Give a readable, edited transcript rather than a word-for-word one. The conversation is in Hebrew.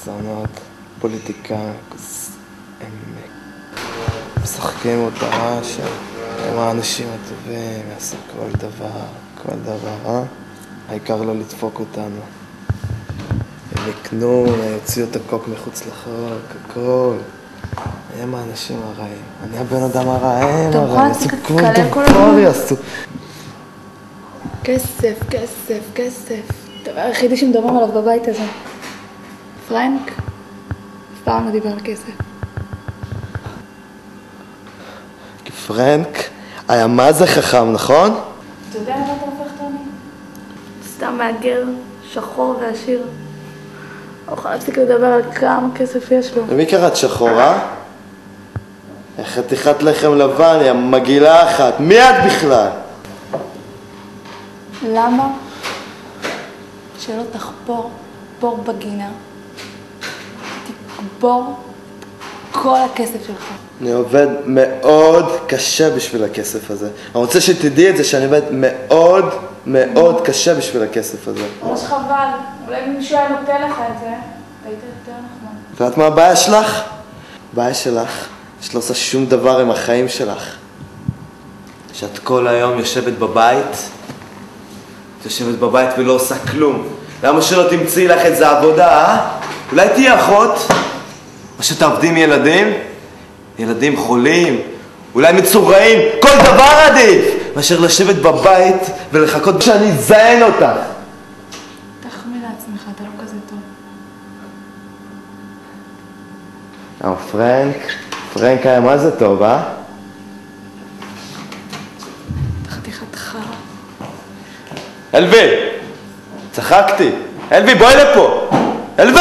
זונות, פוליטיקה, הם משחקים אותה שהם האנשים הטובים, יעשו כל דבר, העיקר לא לדפוק אותנו. הם יקנו, יוציאו את הקוק מחוץ לחוק, הכל. הם האנשים הרעים. אני הבן אדם הרע, הם הרעים, יעשו כל דבר, יעשו. כסף, כסף, כסף. הדבר היחידי שמדברים עליו בבית הזה. פרנק, אף פעם לא דיבר על כסף. כי פרנק היה מה זה חכם, נכון? אתה יודע למה אתה הופך טוני? סתם מהגר, שחור ועשיר. לא יכול להפסיק לדבר על כמה כסף יש לו. למי קראת שחור, אה? חתיכת לחם לבן, יא מגעילה אחת. מי את בכלל? למה? שלא תחפור בור בגינה, תקבור כל הכסף שלך. אני עובד מאוד קשה בשביל הכסף הזה. אני רוצה שתדעי את זה שאני עובד מאוד מאוד קשה בשביל הכסף הזה. ממש חבל, אולי מישהו היה נותן לך את זה, היית יותר נחמד. ואת מה הבעיה שלך? הבעיה שלך, שאת לא עושה שום דבר עם החיים שלך. שאת כל היום יושבת בבית, ולא עושה כלום. למה שלא תמצאי לך איזה עבודה, אה? אולי תהיה אחות? או שתעבדי עם ילדים? ילדים חולים, אולי מצורעים, כל דבר עדיף! מאשר לשבת בבית ולחכות שאני אזיין אותך. תחמיא לעצמך, אתה לא כזה טוב. פרנק היה מה זה טוב, אה? חתיכת חרא. אלבי! צחקתי. אלבי, בואי לפה! אלבי!